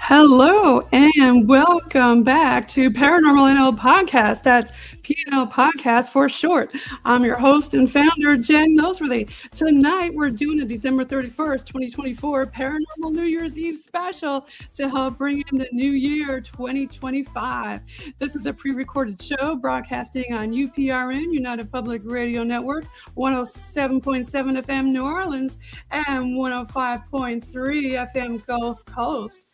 Hello and welcome back to ParanormalNL Podcast. That's PNL Podcast for short. I'm your host and founder, Jen Noseworthy. Tonight, we're doing a December 31st, 2024 Paranormal New Year's Eve special to help bring in the new year, 2025. This is a pre-recorded show broadcasting on UPRN, United Public Radio Network, 107.7 FM New Orleans, and 105.3 FM Gulf Coast.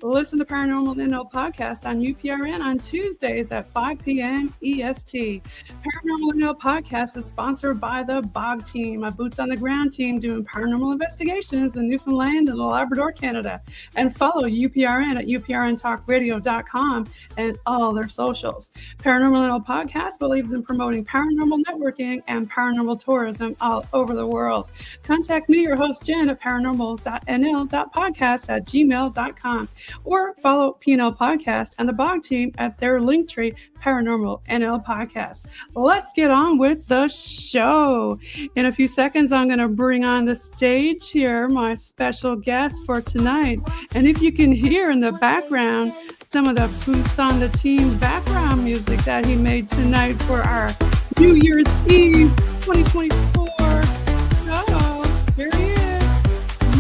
Listen to ParanormalNL Podcast on UPRN on Tuesdays at 5 p.m. EST. ParanormalNL Podcast is sponsored by the BOG team, a boots-on-the-ground team doing paranormal investigations in Newfoundland and Labrador, Canada. And follow UPRN at uprntalkradio.com and all their socials. ParanormalNL Podcast believes in promoting paranormal networking and paranormal tourism all over the world. Contact me, your host, Jen, at paranormal.nl.podcast@gmail.com. Or follow PNL Podcast and the BOG team at their Linktree, ParanormalNL Podcast. Let's get on with the show. In a few seconds, I'm going to bring on the stage here my special guest for tonight. And if you can hear in the background some of the Boots on the Team background music that he made tonight for our New Year's Eve 2024 show, here he is,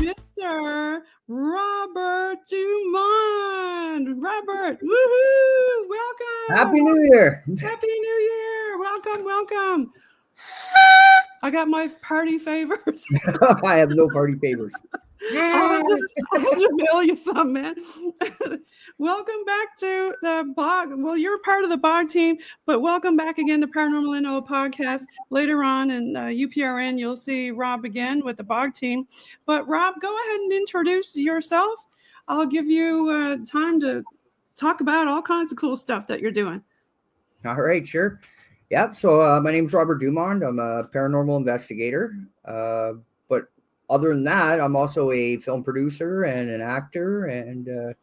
Mr. Robert Dumond. Robert, woohoo! Welcome. Happy New Year. Happy New Year. Welcome. I got my party favors. I have no party favors. I'll just mail you some, man. Welcome back to the BOG. Well, you're part of the BOG team, but welcome back again to ParanormalNL Podcast. Later on in UPRN, you'll see Rob again with the BOG team. But Rob, go ahead and introduce yourself. I'll give you time to talk about all kinds of cool stuff that you're doing. All right, sure. Yep. So my name's Robert Dumond. I'm a paranormal investigator. But other than that, I'm also a film producer and an actor, and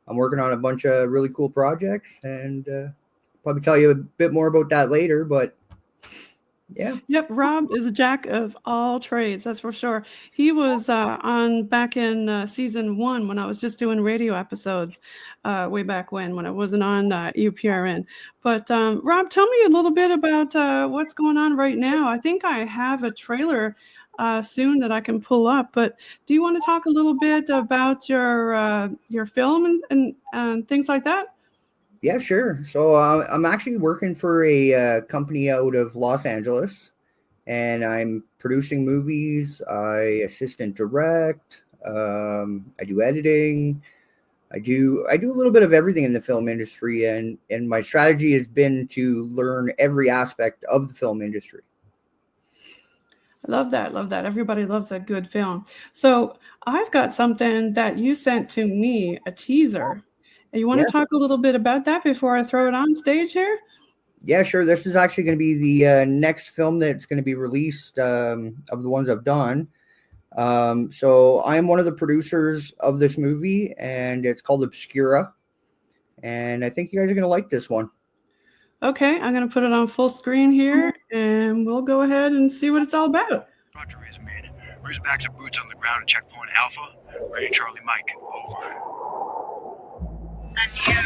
I'm working on a bunch of really cool projects, and probably tell you a bit more about that later, but yeah. Yep, Rob is a jack of all trades, that's for sure. He was on back in season 1 when I was just doing radio episodes way back when I wasn't on UPRN. But Rob, tell me a little bit about what's going on right now. I think I have a trailer soon that I can pull up, but do you want to talk a little bit about your film and things like that? Yeah, sure. So I'm actually working for a company out of Los Angeles, and I'm producing movies. I assist and direct. I do editing. I do a little bit of everything in the film industry, and my strategy has been to learn every aspect of the film industry. I love that. Everybody loves a good film. So I've got something that you sent to me, a teaser. You want to talk a little bit about that before I throw it on stage here? Yeah, sure. This is actually going to be the next film that's going to be released of the ones I've done. So I'm one of the producers of this movie, and it's called Obscura. And I think you guys are going to like this one. Okay, I'm going to put it on full screen here, and we'll go ahead and see what it's all about. Roger, Razorman. Razorbacks are boots on the ground at Checkpoint Alpha. Ready, Charlie Mike. Over. A new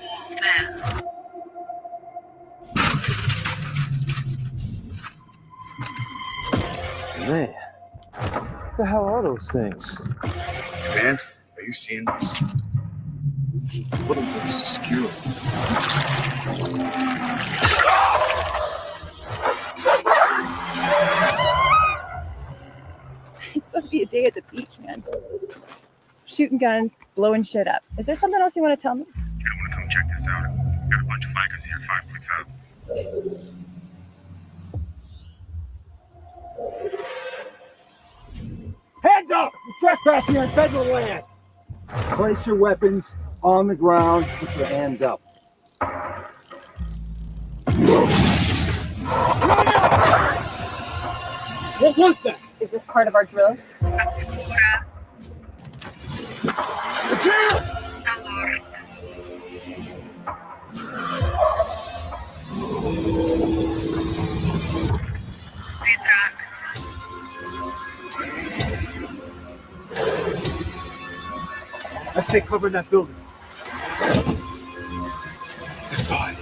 warfare. Man, what the hell are those things? Command, are you seeing this? What is obscure? It's supposed to be a day at the beach, man. Shooting guns, blowing shit up. Is there something else you want to tell me? You don't want to come check this out? Got a bunch of bikers here 5 clicks out. Hands up! You're trespassing on federal land! Place your weapons on the ground. Keep your hands up. What was that? Is this part of our drill? Obscura. It's here! Allure. Retract. Let's take cover in that building. This side.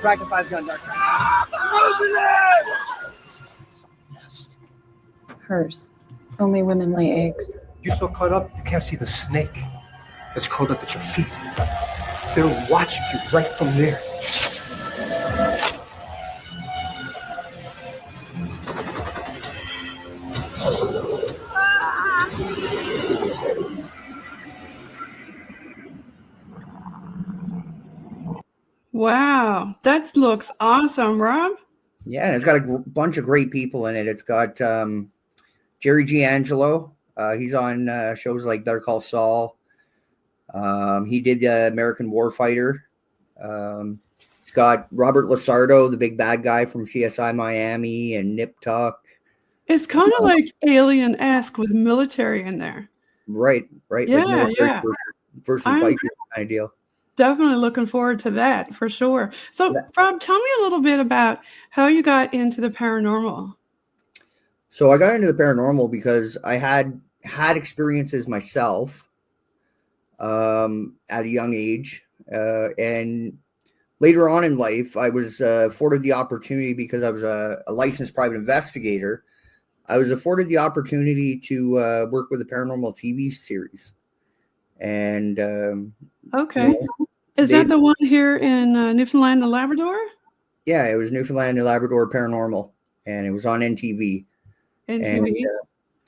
Dragon 5 gun, Doctor. Hers. Only women lay eggs. You're so caught up, you can't see the snake that's curled up at your feet. They're watching you right from there. Wow, that looks awesome, Rob. Yeah, and it's got a bunch of great people in it. It's got Jerry G. Angelo. He's on shows like Better Call Saul. He did American Warfighter. It's got Robert Lasardo, the big bad guy from CSI Miami, and Nip Tuck. It's kind of like Alien-esque with military in there. Right. Yeah, like yeah. versus I'm biker kind of deal. definitely looking forward to that for sure. So, Rob, tell me a little bit about how you got into the paranormal. So I got into the paranormal because I had experiences myself at a young age. And later on in life, I was afforded the opportunity because I was a licensed private investigator. I was afforded the opportunity to work with a paranormal TV series. And Okay. Is that the one here in Newfoundland and Labrador? Yeah, it was Newfoundland and Labrador Paranormal, and it was on NTV. And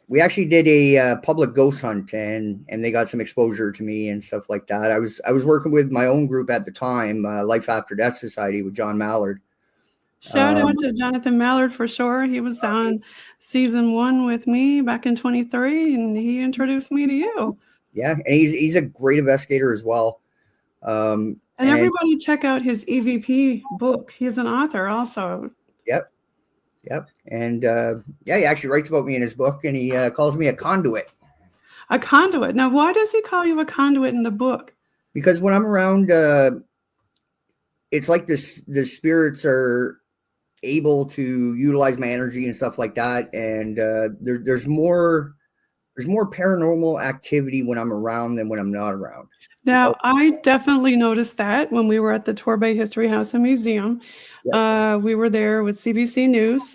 we actually did a public ghost hunt, and they got some exposure to me and stuff like that. I was working with my own group at the time, Life After Death Society, with John Mallard. Shout out to Jonathan Mallard for sure. He was on season 1 with me back in 23, and he introduced me to you. Yeah, and he's a great investigator as well. And everybody check out his EVP book. He's an author also. Yep. And he actually writes about me in his book, and he calls me a conduit. A conduit. Now, why does he call you a conduit in the book? Because when I'm around, it's like the spirits are able to utilize my energy and stuff like that. And there's more paranormal activity when I'm around than when I'm not around. Now, I definitely noticed that when we were at the Torbay History House and Museum. Yep. We were there with CBC News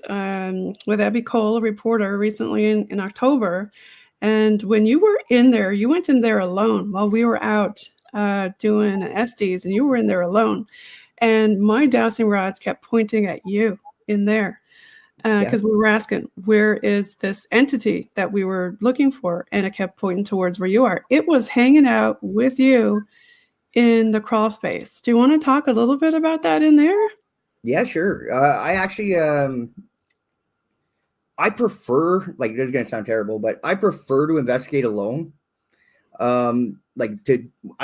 with Abby Cole, a reporter, recently in October. And when you were in there, you went in there alone while we were out doing SDs, and you were in there alone. And my dowsing rods kept pointing at you in there. Because we were asking, where is this entity that we were looking for? And it kept pointing towards where you are. It was hanging out with you in the crawl space. Do you want to talk a little bit about that in there? Yeah, sure. I actually, I prefer, like, this is going to sound terrible, but I prefer to investigate alone. I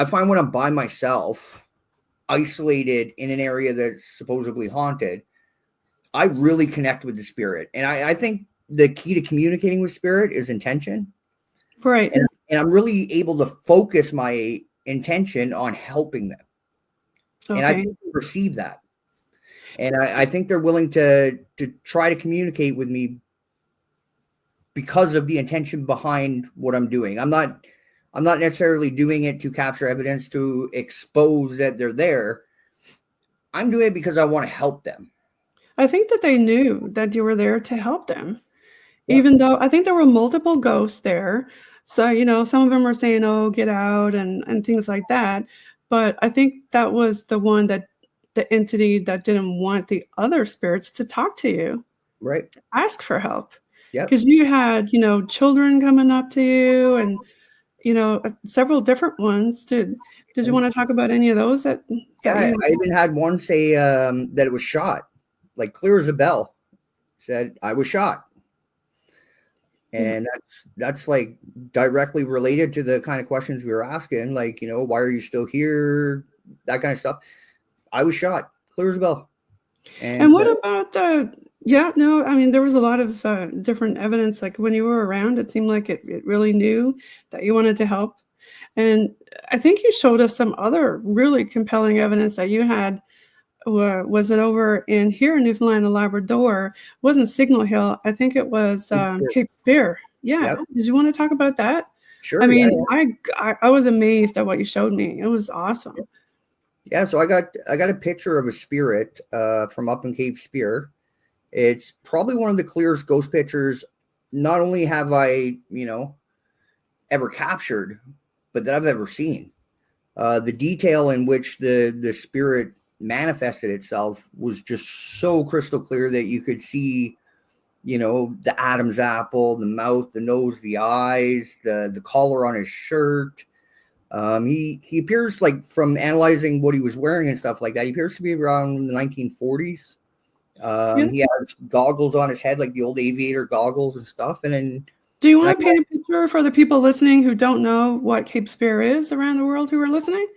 find when I'm by myself, isolated in an area that's supposedly haunted, I really connect with the spirit. And I think the key to communicating with spirit is intention. Right. And I'm really able to focus my intention on helping them. Okay. And I think they perceive that. And I think they're willing to try to communicate with me because of the intention behind what I'm doing. I'm not necessarily doing it to capture evidence, to expose that they're there. I'm doing it because I want to help them. I think that they knew that you were there to help them, even though I think there were multiple ghosts there. So, some of them were saying, oh, get out and things like that. But I think that was the entity that didn't want the other spirits to talk to you. Right. To ask for help. Yeah. Because you had, children coming up to you and, several different ones. Did you want to talk about any of those? I even had one say that it was shot. Like clear as a bell, said I was shot. And that's like directly related to the kind of questions we were asking, like, why are you still here? That kind of stuff. I was shot, clear as a bell. And what about, there was a lot of different evidence. Like when you were around, it seemed like it really knew that you wanted to help. And I think you showed us some other really compelling evidence that you had. Was it over in here in Newfoundland and Labrador? It wasn't Signal Hill. I think it was Cape Spear. Yeah. Yep. Did you want to talk about that? Sure. I Yeah, mean, I was amazed at what you showed me. It was awesome. yeah. So I got a picture of a spirit from up in Cape Spear. It's probably one of the clearest ghost pictures. Not only have I, ever captured, but that I've ever seen. The detail in which the spirit manifested itself was just so crystal clear that you could see, the Adam's apple, the mouth, the nose, the eyes, the collar on his shirt. He appears, like, from analyzing what he was wearing and stuff like that, he appears to be around the 1940s. Yeah. He has goggles on his head, like the old aviator goggles and stuff. And then, Do you want to paint a picture for the people listening who don't know what Cape Spear is around the world who are listening?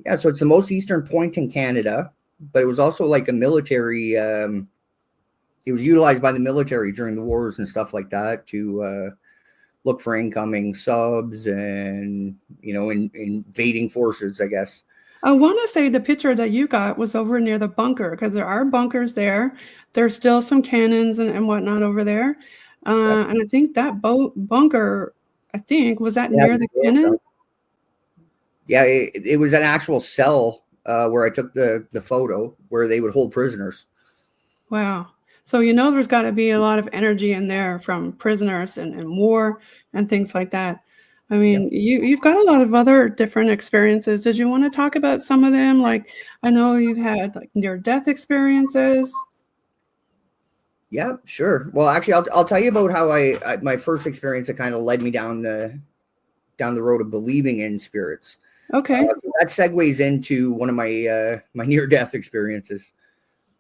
yeah, so it's the most eastern point in Canada, but it was also like a military. It was utilized by the military during the wars and stuff like that to look for incoming subs and, invading forces, I guess. I want to say the picture that you got was over near the bunker, because there are bunkers there. There's still some cannons and whatnot over there. And I think that bunker, was that near the cannon? Yeah, it was an actual cell where I took the photo where they would hold prisoners. Wow. So, there's got to be a lot of energy in there from prisoners and war and things like that. I mean, you've got a lot of other different experiences. Did you want to talk about some of them? Like, I know you've had like near-death experiences. Yeah, sure. Well, actually, I'll tell you about how I my first experience that kind of led me down the road of believing in spirits. Okay. That segues into one of my my near-death experiences.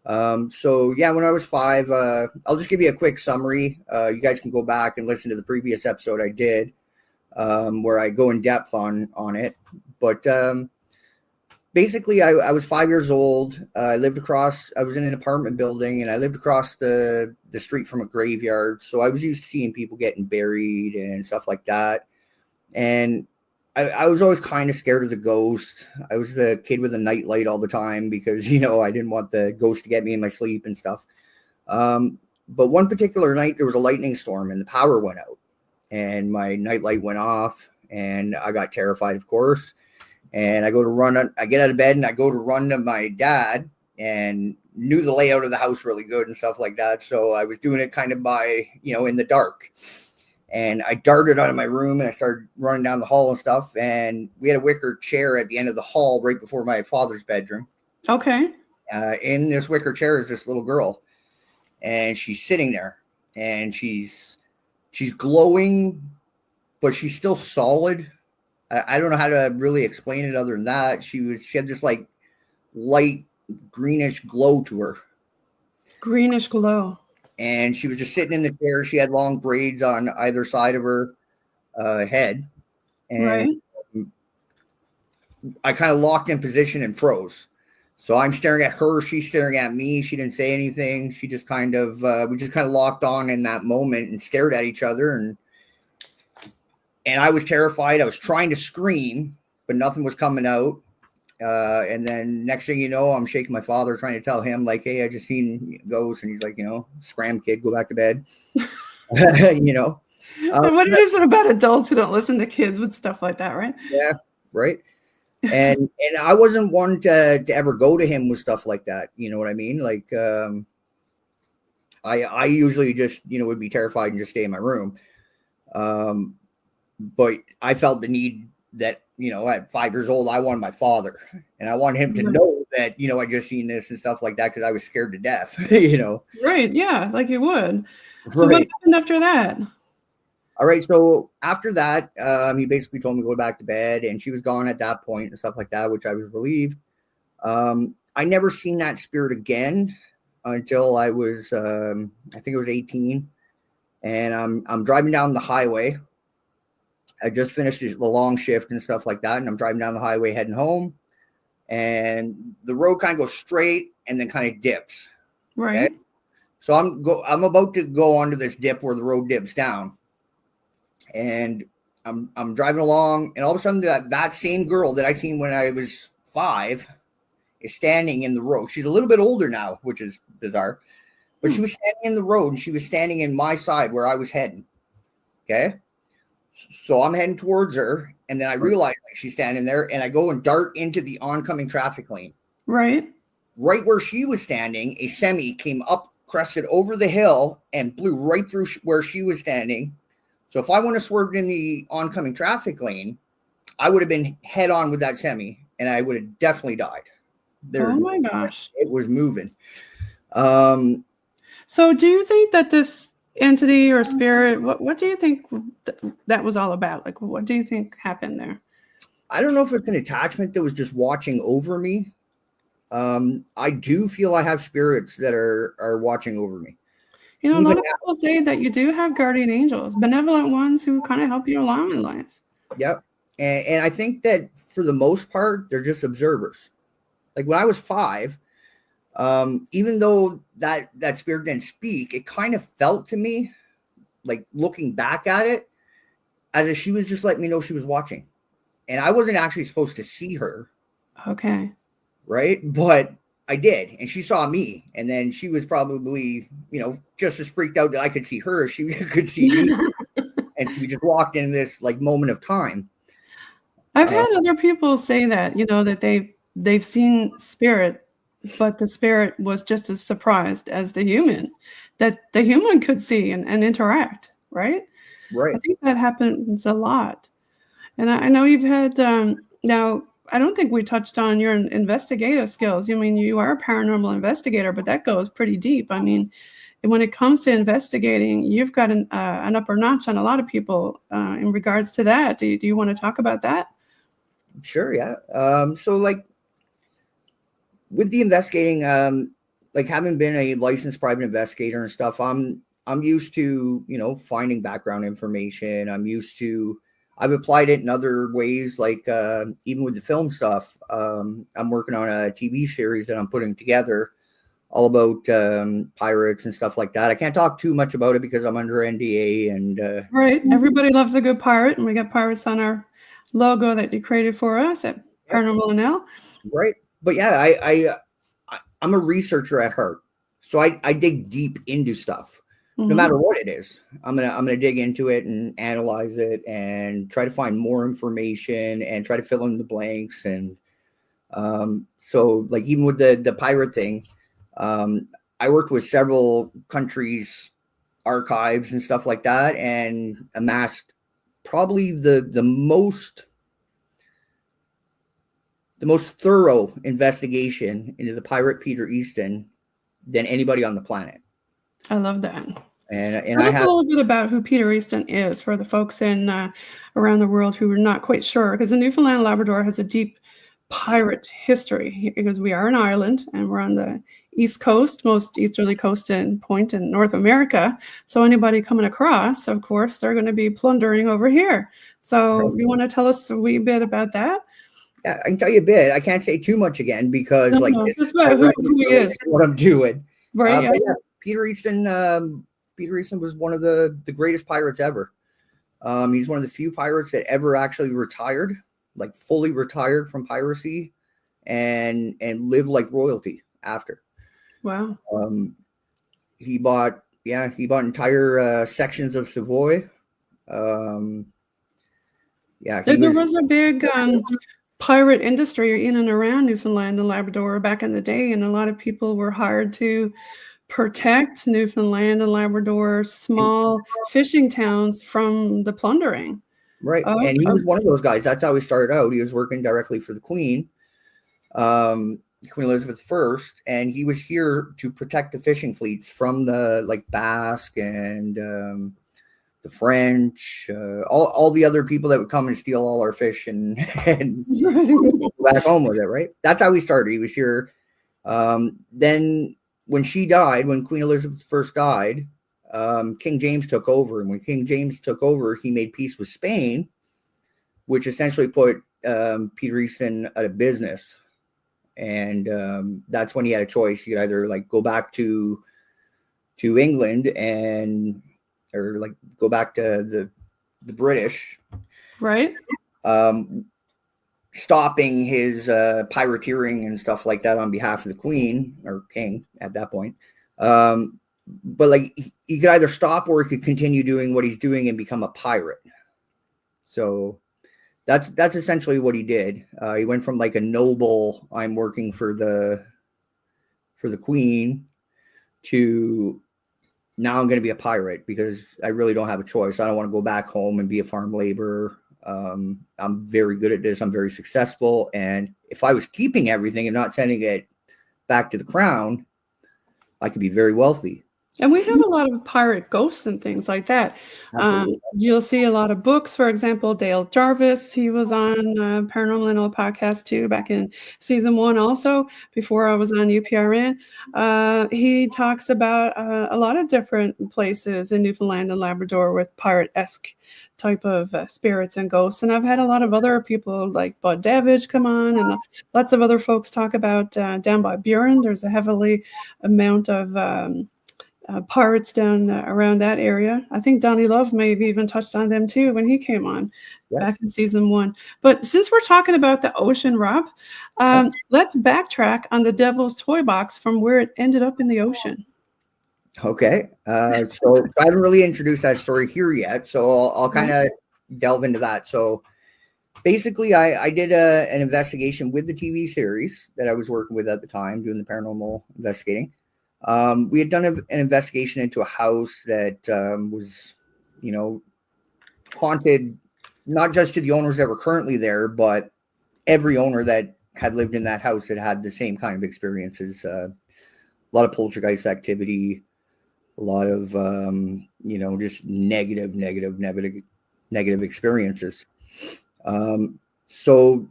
So yeah, when I was 5, I'll just give you a quick summary. You guys can go back and listen to the previous episode I did, where I go in depth on it. But basically, I was 5 years old. I was in an apartment building, and I lived across the street from a graveyard. So I was used to seeing people getting buried and stuff like that. And I was always kind of scared of the ghost. I was the kid with a nightlight all the time because, I didn't want the ghost to get me in my sleep and stuff. But one particular night, there was a lightning storm and the power went out and my nightlight went off and I got terrified, of course. And I get out of bed and I go to run to my dad, and knew the layout of the house really good and stuff like that. So I was doing it kind of by, in the dark. And I darted out of my room and I started running down the hall and stuff. And we had a wicker chair at the end of the hall right before my father's bedroom. Okay. In this wicker chair is this little girl. And she's sitting there. And she's glowing, but she's still solid. I don't know how to really explain it other than that. She had this like light greenish glow to her. Greenish glow. And she was just sitting in the chair. She had long braids on either side of her head. And right. I kind of locked in position and froze. So I'm staring at her. She's staring at me. She didn't say anything. She just kind of, we just kind of locked on in that moment and stared at each other. And I was terrified. I was trying to scream, but nothing was coming out. And then next thing you know, I'm shaking my father, trying to tell him, like, hey, I just seen ghosts. And he's like, scram, kid, go back to bed. What is it about adults who don't listen to kids with stuff like that, right? Yeah, right. And I wasn't one to ever go to him with stuff like that. You know what I mean? Like, I usually just, would be terrified and just stay in my room. But I felt the need that, at 5 years old, I wanted my father, and I wanted him to know that, I just seen this and stuff like that, because I was scared to death, Right. Yeah. Like you would. So right. what happened after that? All right. So after that, he basically told me to go back to bed, and she was gone at that point and stuff like that, which I was relieved. I never seen that spirit again until I was, I think it was 18, and I'm driving down the highway. I just finished the long shift and stuff like that. And I'm driving down the highway heading home, and the road kind of goes straight and then kind of dips. Right. Okay? So I'm about to go onto this dip where the road dips down, and I'm driving along, and all of a sudden that same girl that I seen when I was 5 is standing in the road. She's a little bit older now, which is bizarre, but she was standing in the road, and she was standing in my side where I was heading. Okay. So I'm heading towards her, and then I realize like, she's standing there, and I go and dart into the oncoming traffic lane. Right. Right where she was standing, a semi came up, crested over the hill, and blew right through where she was standing. So if I wouldn't have swerved in the oncoming traffic lane, I would have been head on with that semi, and I would have definitely died. Oh my gosh. It was moving. So do you think that this entity or spirit, what do you think that was all about? Like, what do you think happened there? I don't know if it's an attachment that was just watching over me. I do feel I have spirits that are watching over me. You know, a lot of people say that you do have guardian angels, benevolent ones who kind of help you along in life. Yep. And I think that for the most part, they're just observers. Like when I was 5, even though that spirit didn't speak, it kind of felt to me, like looking back at it, as if she was just letting me know she was watching. And I wasn't actually supposed to see her. Okay. Right? But I did. And she saw me. And then she was probably, just as freaked out that I could see her as she could see me. And she just walked in this like moment of time. I've had other people say that, that they've seen spirit, but the spirit was just as surprised as the human, that the human could see and interact, right? Right. I think that happens a lot. And I know you've had, now, I don't think we touched on your investigative skills. I mean, you are a paranormal investigator, but that goes pretty deep. I mean, when it comes to investigating, you've got an upper notch on a lot of people in regards to that. Do you want to talk about that? Sure, yeah. So like with the investigating, like having been a licensed private investigator and stuff, I'm used to, finding background information. I've applied it in other ways, like even with the film stuff. I'm working on a TV series that I'm putting together all about pirates and stuff like that. I can't talk too much about it because I'm under NDA. And right. Everybody loves a good pirate, and we got pirates on our logo that you created for us at ParanormalNL. Right. But yeah, I'm a researcher at heart. So I dig deep into stuff. No matter what it is, I'm gonna dig into it and analyze it and try to find more information and try to fill in the blanks. And so like even with the pirate thing, I worked with several countries' archives and stuff like that, and amassed probably the most thorough investigation into the pirate Peter Easton than anybody on the planet. I love that. And Tell us a little bit about who Peter Easton is for the folks in around the world who are not quite sure, because the Newfoundland and Labrador has a deep pirate history, because we are in Ireland and we're on the east coast, most easterly coast and point in North America. So anybody coming across, of course, they're going to be plundering over here. So you want to tell us a wee bit about that? Yeah, I can tell you a bit. I can't say too much again because this is who he is, what I'm doing. Right. But yeah, Peter Easton was one of the greatest pirates ever. He's one of the few pirates that ever actually retired, like fully retired from piracy, and lived like royalty after. Wow. He bought entire sections of Savoy. There was a big pirate industry in and around Newfoundland and Labrador back in the day, and a lot of people were hired to protect Newfoundland and Labrador small fishing towns from the plundering. Right. And he was one of those guys. That's how he started out. He was working directly for the Queen, Queen Elizabeth I, and he was here to protect the fishing fleets from the Basque and the French, all the other people that would come and steal all our fish and go back home with it. Right. That's how he started. He was here. Then when she died, when Queen Elizabeth I died, King James took over. And when King James took over, he made peace with Spain, which essentially put Peter Easton out of business. And that's when he had a choice. He could either go back to England or go back to the British. Right. Stopping his pirateering and stuff like that on behalf of the Queen or King at that point. But he could either stop or he could continue doing what he's doing and become a pirate. So that's essentially what he did. He went from like a noble, I'm working for the queen, to now I'm going to be a pirate because I really don't have a choice. I don't want to go back home and be a farm laborer. I'm very good at this. I'm very successful. And if I was keeping everything and not sending it back to the crown, I could be very wealthy. And we have a lot of pirate ghosts and things like that. You'll see a lot of books. For example, Dale Jarvis, he was on Paranormal NL podcast too back in season 1 also, before I was on UPRN. He talks about a lot of different places in Newfoundland and Labrador with pirate-esque type of spirits and ghosts. And I've had a lot of other people like Bud Davidge come on, and lots of other folks talk about down by Buren. There's a heavily amount of pirates down around that area. I think Donnie Love may have even touched on them too when he came on back in season 1. But since we're talking about the ocean, Rob, let's backtrack on the Devil's Toy Box from where it ended up in the ocean. Okay. So I haven't really introduced that story here yet, so I'll kind of delve into that. So basically, I did an investigation with the TV series that I was working with at the time, doing the paranormal investigating. We had done an investigation into a house that was, haunted, not just to the owners that were currently there, but every owner that had lived in that house that had the same kind of experiences. A lot of poltergeist activity, a lot of, just negative experiences. So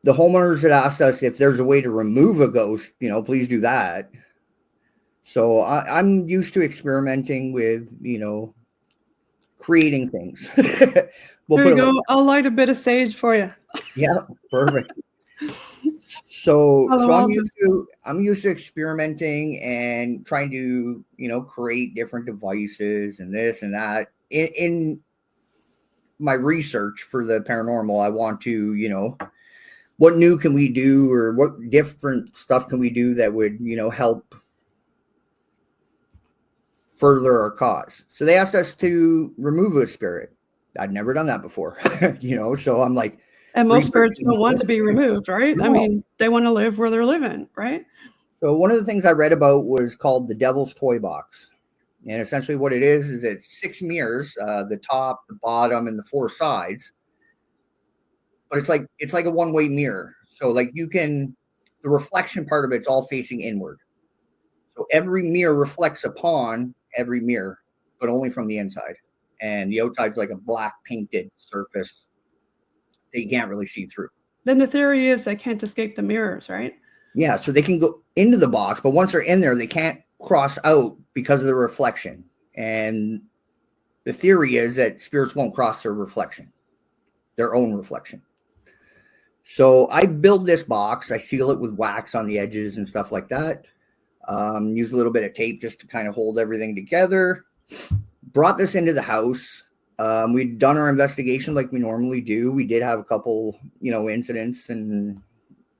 the homeowners had asked us if there's a way to remove a ghost, please do that. So I'm used to experimenting with, creating things. There you go. I'll light a bit of sage for you. Yeah, perfect. So I'm used to experimenting and trying to, create different devices and this and that. In my research for the paranormal, I want to, what new can we do, or what different stuff can we do that would, help further our cause. So they asked us to remove a spirit. I'd never done that before, so I'm like, and most spirits don't want to be removed, right? No. I mean, they want to live where they're living, right? So one of the things I read about was called the Devil's Toy Box. And essentially what it is it's 6 mirrors, the top, the bottom, and the 4 sides. But it's like a one-way mirror. So like the reflection part of it's all facing inward. So every mirror reflects upon every mirror, but only from the inside. And the outside's like a black painted surface that you can't really see through. Then the theory is they can't escape the mirrors, right? Yeah, so they can go into the box, but once they're in there, they can't cross out because of the reflection. And the theory is that spirits won't cross their reflection, their own reflection. So I build this box. I seal it with wax on the edges and stuff like that. Use a little bit of tape just to kind of hold everything together. Brought this into the house. We'd done our investigation like we normally do. We did have a couple, incidents and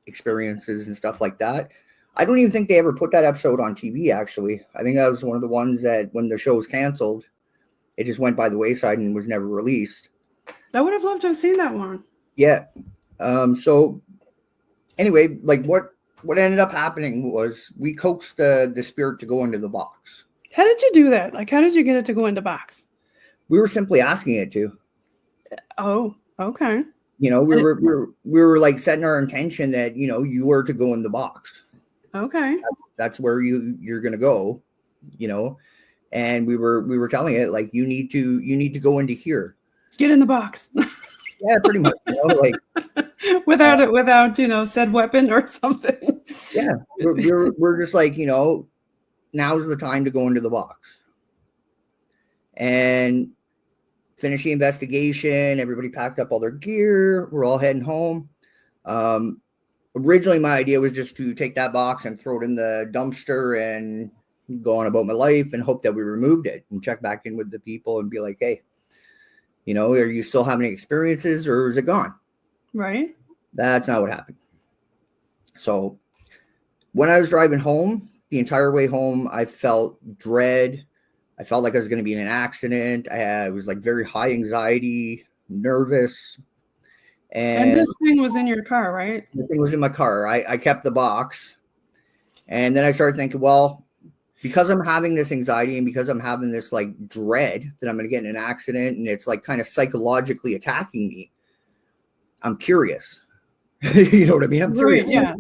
experiences and stuff like that. I don't even think they ever put that episode on TV, actually. I think that was one of the ones that when the show was canceled, it just went by the wayside and was never released. I would have loved to have seen that one. Yeah. So anyway, like what ended up happening was we coaxed the spirit to go into the box. How did you do that? Like, how did you get it to go in the box? We were simply asking it to. Oh, okay. We were like setting our intention that, you were to go in the box. Okay. That's where you're going to go, and we were telling it like, you need to go into here. Get in the box. Yeah, pretty much, like without said weapon or something. Yeah. We're just like, now's the time to go into the box. And finish the investigation. Everybody packed up all their gear. We're all heading home. Originally, my idea was just to take that box and throw it in the dumpster and go on about my life and hope that we removed it and check back in with the people and be like, hey, are you still having experiences or is it gone? Right. That's not what happened. So when I was driving home, the entire way home, I felt dread. I felt like I was going to be in an accident. I was like very high anxiety, nervous. And this thing was in your car, right? The thing was in my car. I kept the box. And then I started thinking, well, because I'm having this anxiety and because I'm having this like dread that I'm going to get in an accident and it's like kind of psychologically attacking me, I'm curious. You know what I mean? I'm curious. Yeah.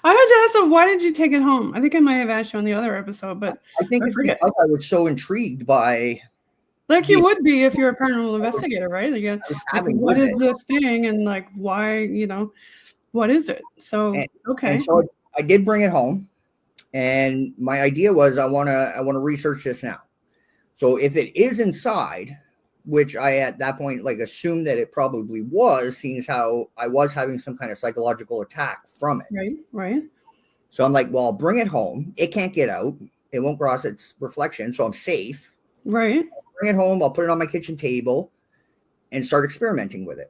I had to ask them, why did you take it home? I think I might have asked you on the other episode, but I think it's because I was so intrigued by. Like you would be if you're a paranormal investigator, right? Like, what is this thing, and like why, what is it? So okay. And so I did bring it home, and my idea was I want to research this now. So if it is inside, which I at that point like assumed that it probably was, seeing as how I was having some kind of psychological attack from it. Right. So I'm like, well, I'll bring it home. It can't get out. It won't cross its reflection, so I'm safe. Right. Bring it home, I'll put it on my kitchen table and start experimenting with it.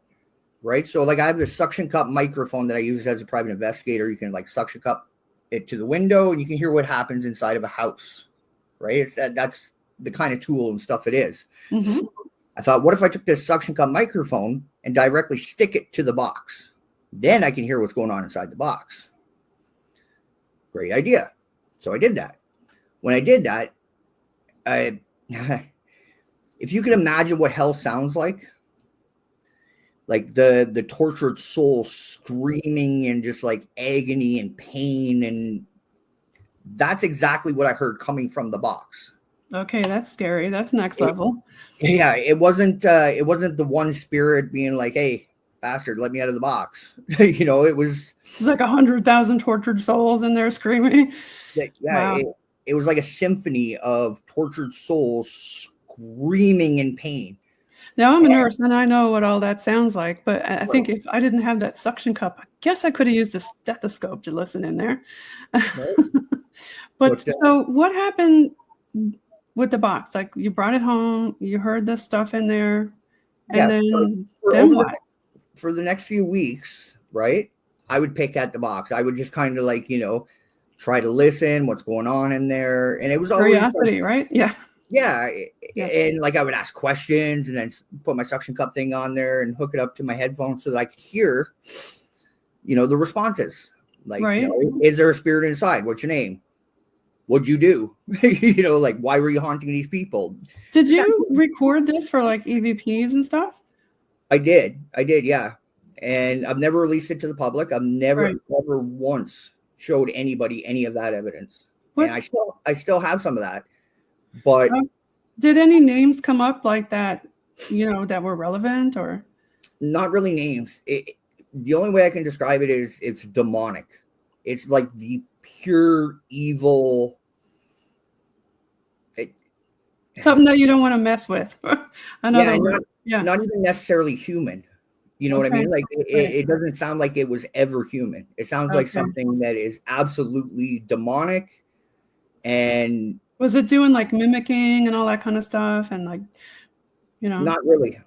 Right. So like I have this suction cup microphone that I use as a private investigator. You can like suction cup it to the window and you can hear what happens inside of a house. Right. That's the kind of tool and stuff it is. Mm-hmm. I thought, what if I took this suction cup microphone and directly stick it to the box? Then I can hear what's going on inside the box. Great idea. So I did that. When I did that, if you can imagine what hell sounds like the tortured soul screaming and just like agony and pain, and that's exactly what I heard coming from the box. Okay, that's scary. That's next level. Yeah, it wasn't the one spirit being like, "Hey, bastard, let me out of the box." It was like 100,000 tortured souls in there screaming. Wow. It was like a symphony of tortured souls screaming in pain. Now I'm a nurse and I know what all that sounds like, but I think if I didn't have that suction cup, I guess I could have used a stethoscope to listen in there. Right. But so what happened with the box? Like you brought it home, you heard the stuff in there, and then what? For the next few weeks, right? I would pick at the box. I would just kind of like, try to listen what's going on in there. And it was always curiosity, right? Yeah. And like I would ask questions and then put my suction cup thing on there and hook it up to my headphones so that I could hear, the responses. Like, is there a spirit inside? What's your name? What'd you do? Like, why were you haunting these people? Did you record this for like EVPs and stuff? I did. Yeah. And I've never released it to the public. I've never once showed anybody any of that evidence. And I still have some of that. But did any names come up like that, that were relevant or? Not really names. The only way I can describe it is it's demonic. It's like the pure evil. Something that you don't want to mess with. Not even necessarily human. You know what I mean? Like it doesn't sound like it was ever human. It sounds like something that is absolutely demonic. And was it doing like mimicking and all that kind of stuff? And like, not really.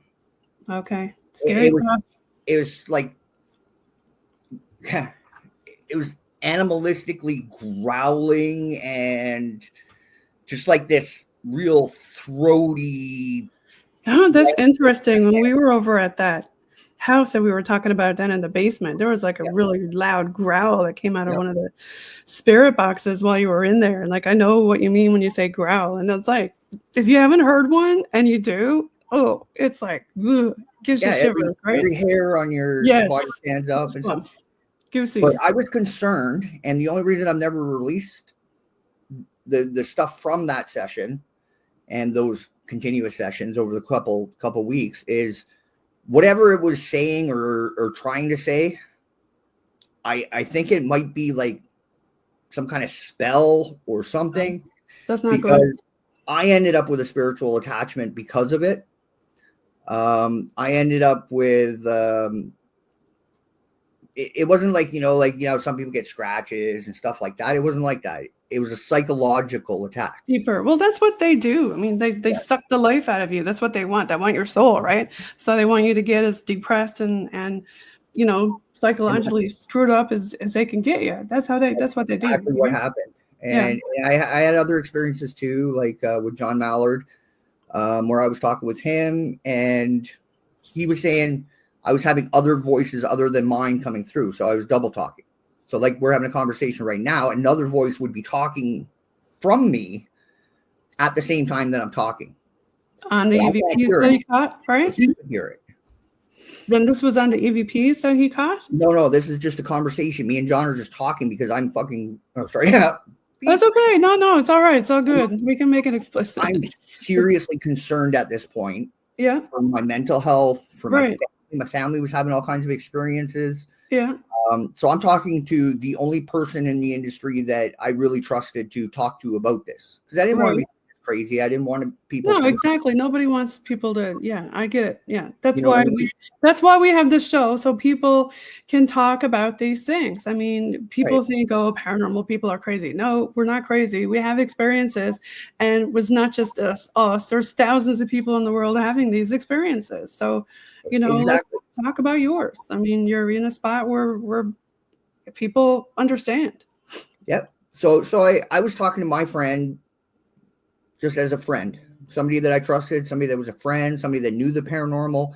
Okay. Scary stuff. It was like, it was animalistically growling and just like this real throaty. Oh, that's interesting. When we were over at that house that we were talking about down in the basement, there was like a really loud growl that came out of one of the spirit boxes while you were in there. And like, I know what you mean when you say growl. And it's like, if you haven't heard one and you do, it's like, ugh, gives you shivers, right? Every hair on your body stands up and stuff. Goosey. But I was concerned, and the only reason I've never released the stuff from that session and those continuous sessions over the couple weeks is whatever it was saying or trying to say, I think it might be like some kind of spell or something. That's not good. I ended up with a spiritual attachment because of it. I ended up with it wasn't like some people get scratches and stuff like that. It wasn't like that. It was a psychological attack. Deeper. Well, that's what they do. I mean, they suck the life out of you. That's what they want. They want your soul, right? So they want you to get as depressed and psychologically screwed up as they can get you. That's what they do. Exactly what happened. And I had other experiences too, like with John Mallard, where I was talking with him, and he was saying I was having other voices other than mine coming through. So I was double talking. So like we're having a conversation right now, another voice would be talking from me at the same time that I'm talking. On the EVPs that he caught, right? He could hear it. Then this was on the EVPs that he caught? No, this is just a conversation. Me and John are just talking because I'm fucking, oh, sorry. That's okay. No, it's all right. It's all good. We can make it explicit. I'm seriously concerned at this point. Yeah. For my mental health, for my Right. family. My family was having all kinds of experiences. Yeah. So I'm talking to the only person in the industry that I really trusted to talk to about this. Because I didn't want to be crazy. I didn't want people. No, exactly. Nobody wants people to. Yeah, I get it. Yeah, that's You know why what I mean? that's why we have this show, so people can talk about these things. I mean, people Right. think, oh, paranormal people are crazy. No, we're not crazy. We have experiences, and it was not just us. There's thousands of people in the world having these experiences. So, Exactly. let's talk about yours. I mean, you're in a spot where people understand. Yep. So I was talking to my friend just as a friend, somebody that I trusted, somebody that was a friend, somebody that knew the paranormal.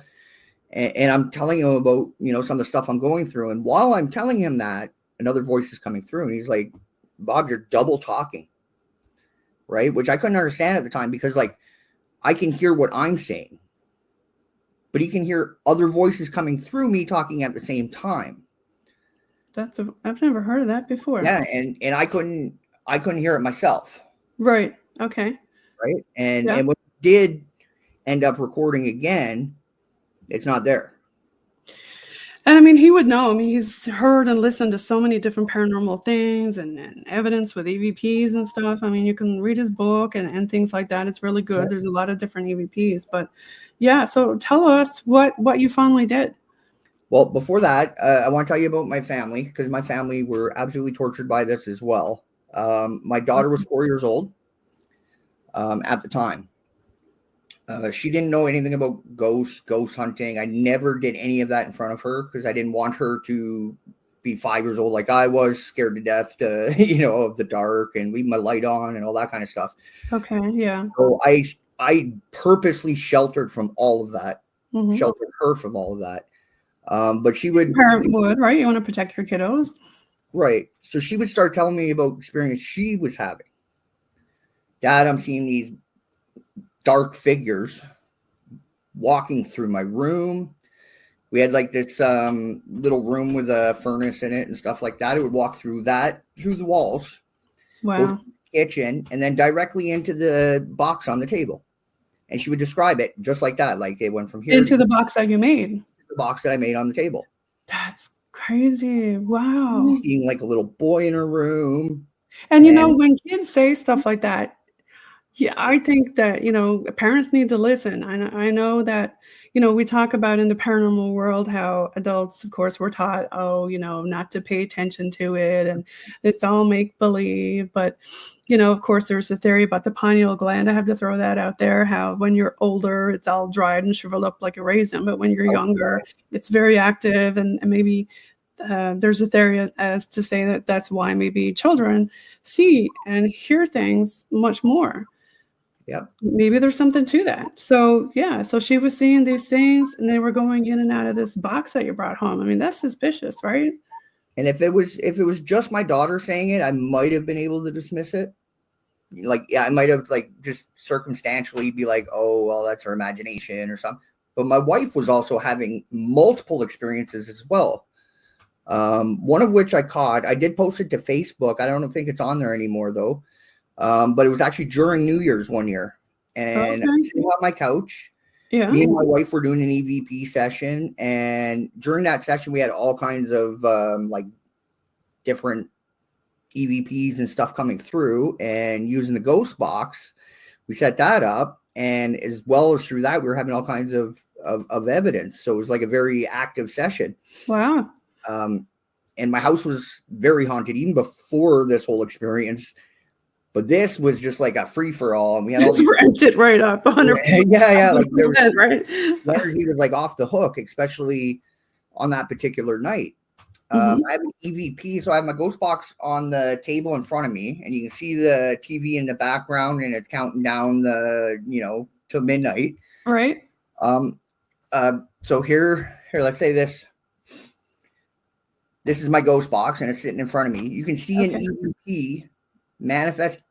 And I'm telling him about, some of the stuff I'm going through. And while I'm telling him that, another voice is coming through and he's like, Bob, you're double talking. Right. Which I couldn't understand at the time because like I can hear what I'm saying, but he can hear other voices coming through me talking at the same time. I've never heard of that before. Yeah. And I couldn't hear it myself. Right. Okay. Right. And Yeah. when we did end up recording again, it's not there. And I mean, he would know. I mean, he's heard and listened to so many different paranormal things and evidence with EVPs and stuff. I mean, you can read his book and things like that. It's really good. Yeah. There's a lot of different EVPs. But yeah, so tell us what you finally did. Well, before that, I want to tell you about my family because my family were absolutely tortured by this as well. My daughter was 4 years old at the time. She didn't know anything about ghost hunting. I never did any of that in front of her because I didn't want her to be 5 years old like I was, scared to death to, of the dark and leave my light on and all that kind of stuff. Okay, yeah. So I purposely sheltered from all of that, Mhm. sheltered her from all of that. But she would, Parent would, right? You want to protect your kiddos. right. So she would start telling me about experience she was having. Dad, I'm seeing these dark figures walking through my room. We had like this little room with a furnace in it and stuff like that. It would walk through the walls, go Wow. through the kitchen, and then directly into the box on the table. And she would describe it just like that. Like it went from here Into the box that you made. the box that I made on the table. That's crazy. Wow. Seeing like a little boy in her room. And when kids say stuff like that, yeah, I think that, parents need to listen. I know that, we talk about in the paranormal world how adults, of course, were taught, not to pay attention to it and it's all make believe. But, of course, there's a theory about the pineal gland. I have to throw that out there, how when you're older, it's all dried and shriveled up like a raisin. But when you're younger, it's very active and maybe there's a theory as to say that that's why maybe children see and hear things much more. Yeah. Maybe there's something to that. So yeah, so she was seeing these things and they were going in and out of this box that you brought home. I mean, that's suspicious, right? And if it was just my daughter saying it, I might have been able to dismiss it. Like, yeah, I might have like just circumstantially be like, oh, well, that's her imagination or something. But my wife was also having multiple experiences as well. One of which I caught. I did post it to Facebook. I don't think it's on there anymore though. But it was actually during New Year's one year. And I was sitting on my couch. Yeah. Me and my wife were doing an EVP session. And during that session, we had all kinds of like different EVPs and stuff coming through. And using the ghost box, we set that up. And as well as through that, we were having all kinds of evidence. So it was like a very active session. Wow. And my house was very haunted even before this whole experience. But this was just like a free for all, and we had all It's ramped it right up 100%. yeah, like there was, right? the energy was like off the hook, especially on that particular night. Mhm. I have an EVP, so I have my ghost box on the table in front of me, and you can see the TV in the background, and it's counting down to midnight. Right. So here, let's say this is my ghost box and it's sitting in front of me. You can see an EVP manifest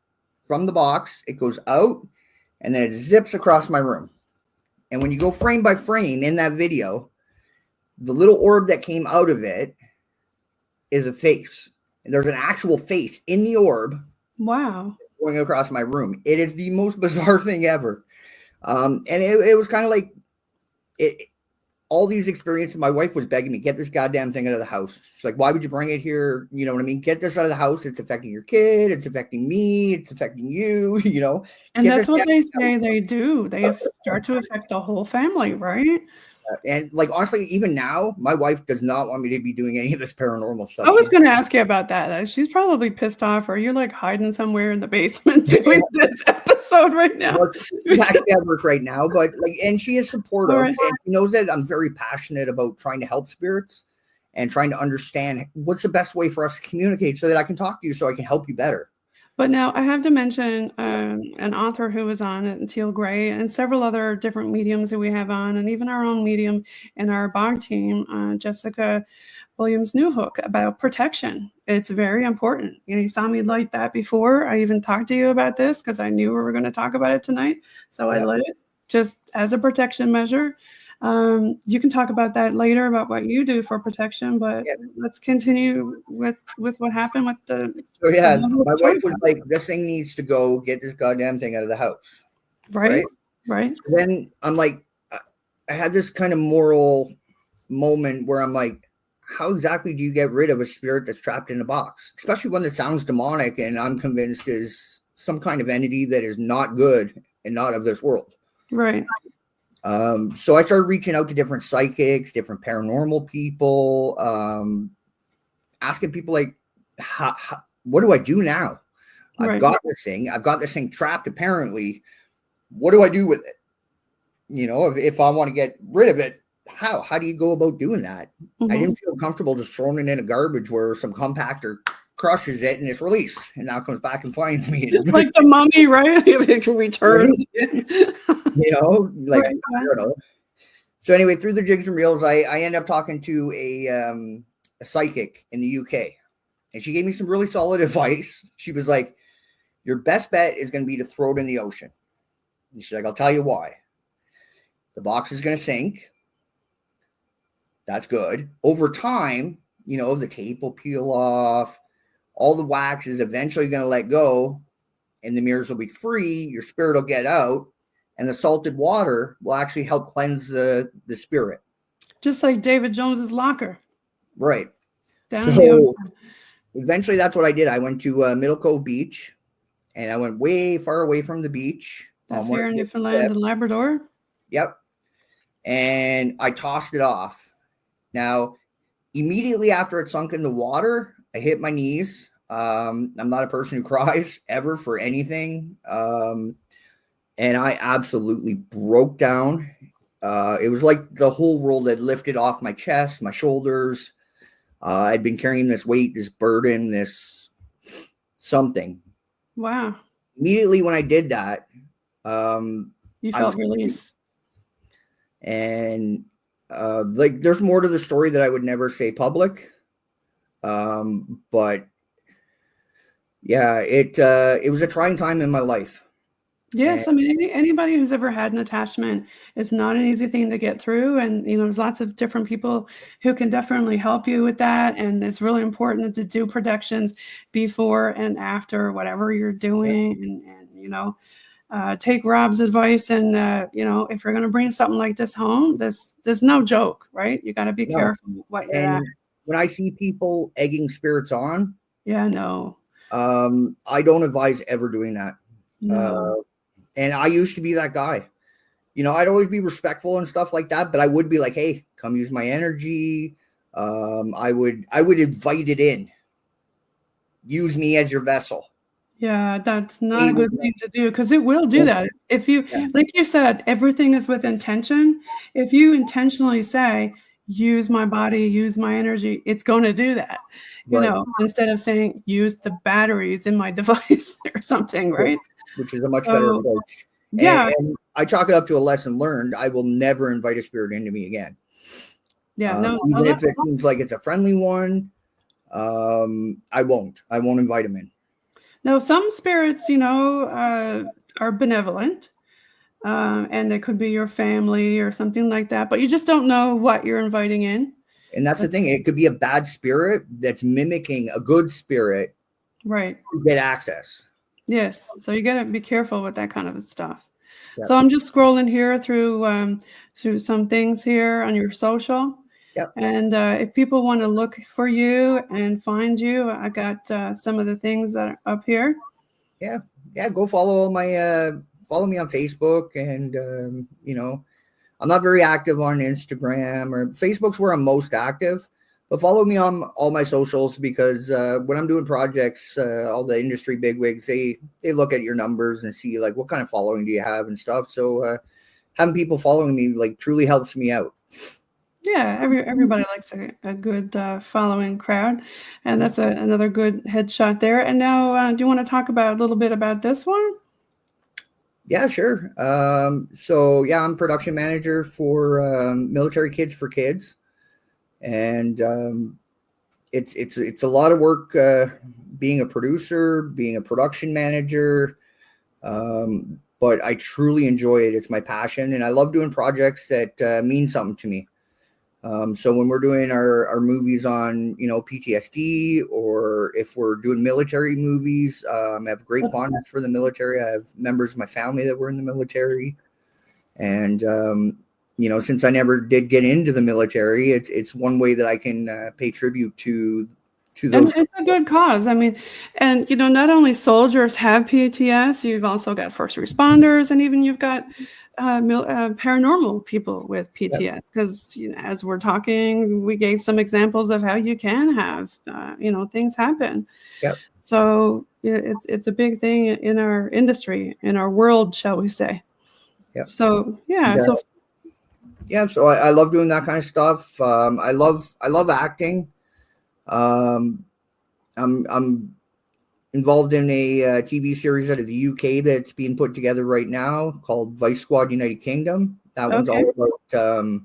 from the box. It goes out and then it zips across my room. And when you go frame by frame in that video, the little orb that came out of it is a face. And there's an actual face in the orb. Wow. Going across my room. It is the most bizarre thing ever. And it was kind of like all these experiences. My wife was begging me, get this goddamn thing out of the house. She's like, why would you bring it here? You know what I mean? Get this out of the house. It's affecting your kid. It's affecting me. It's affecting you, you know. And that's what they say they do. They start to affect the whole family, right? And like, honestly, even now, my wife does not want me to be doing any of this paranormal stuff. I was going to ask you about that. She's probably pissed off. Or you're like hiding somewhere in the basement doing this episode right now. She's actually at work right now, but like, and she is supportive. Right. And she knows that I'm very passionate about trying to help spirits and trying to understand what's the best way for us to communicate so that I can talk to you, so I can help you better. But now I have to mention an author who was on it, Teal Gray, and several other different mediums that we have on, and even our own medium in our BOG team, Jessica Williams Newhook, about protection. It's very important. You saw me light that before. I even talked to you about this because I knew we were going to talk about it tonight. So I lit it just as a protection measure. You can talk about that later about what you do for protection, but let's continue with what happened with the. So yeah, my wife was like, "This thing needs to go. Get this goddamn thing out of the house." Right. So then I'm like, I had this kind of moral moment where I'm like, how exactly do you get rid of a spirit that's trapped in a box, especially one that sounds demonic and I'm convinced is some kind of entity that is not good and not of this world? Right. So I started reaching out to different psychics, different paranormal people, asking people like, what do I do now? I've got this thing trapped apparently. What do I do with it? You know, if I want to get rid of it, how do you go about doing that? I didn't feel comfortable just throwing it in a garbage where some compactor crushes it and it's released and now comes back and finds me. Like the mummy, right? It returns. You know, like, I don't know. So anyway, through the jigs and reels, I ended up talking to a psychic in the UK, and she gave me some really solid advice. She was like, your best bet is going to be to throw it in the ocean. And she's like, I'll tell you why. The box is going to sink. That's good. Over time, you know, the tape will peel off. All the wax is eventually going to let go, and the mirrors will be free. Your spirit will get out. And the salted water will actually help cleanse the spirit. Just like David Jones's locker. Right. So eventually that's what I did. I went to Middle Cove Beach and I went way far away from the beach. That's here in Newfoundland and Labrador? Yep. And I tossed it off. Now, immediately after it sunk in the water, I hit my knees. I'm not a person who cries ever for anything. And I absolutely broke down. It was like the whole world had lifted off my chest, my shoulders. I'd been carrying this weight, this burden, this something. Wow. Immediately when I did that, you felt release. And like there's more to the story that I would never say public. But yeah, it was a trying time in my life. Yes, I mean, anybody who's ever had an attachment, it's not an easy thing to get through. And, you know, there's lots of different people who can definitely help you with that. And it's really important to do protections before and after whatever you're doing. And you know, take Rob's advice. And, you know, if you're going to bring something like this home, there's no joke, right? You got to be careful with what you're at. When I see people egging spirits on. Yeah, no. I don't advise ever doing that. No. And I used to be that guy. You know, I'd always be respectful and stuff like that, but I would be like, hey, come use my energy. I would invite it in. Use me as your vessel. Yeah, that's not a good thing to do because it will do that. If you, like you said, everything is with intention. If you intentionally say, use my body, use my energy, it's going to do that. You know, instead of saying, use the batteries in my device or something, right? Which is a much better approach. Yeah. And I chalk it up to a lesson learned. I will never invite a spirit into me again. Yeah, no, Even if that's it seems like it's a friendly one, I won't invite them in. no, some spirits, are benevolent, and it could be your family or something like that, but you just don't know what you're inviting in. And that's the thing. It could be a bad spirit that's mimicking a good spirit Right. to get access. Yes. So you got to be careful with that kind of stuff. Yep. So I'm just scrolling here through some things here on your social. Yep. And if people want to look for you and find you, I got some of the things that are up here. Yeah. Go follow follow me on Facebook, and I'm not very active on Instagram, or Facebook's where I'm most active, but follow me on all my socials, because when I'm doing projects, all the industry bigwigs, they look at your numbers and see like what kind of following do you have and stuff. So having people following me like truly helps me out. Yeah, everybody likes a good following crowd, and that's another good headshot there. And now, do you want to talk a little bit about this one? Yeah, sure. So yeah, I'm production manager for Military Kids for Kids, and it's a lot of work being a producer, being a production manager, but I truly enjoy it. It's my passion, and I love doing projects that mean something to me. So when we're doing our movies on, PTSD, or if we're doing military movies, I have great fondness for the military. I have members of my family that were in the military. And, since I never did get into the military, it's one way that I can pay tribute to those. And it's a good cause. I mean, and, not only soldiers have PTS, you've also got first responders, and even you've got paranormal people with PTS, because as we're talking, we gave some examples of how you can have things happen. Yep. So it's a big thing in our industry, in our world, shall we say. Yep. So so I love doing that kind of stuff. I love acting. I'm involved in a TV series out of the UK that's being put together right now called Vice Squad United Kingdom. That one's all about,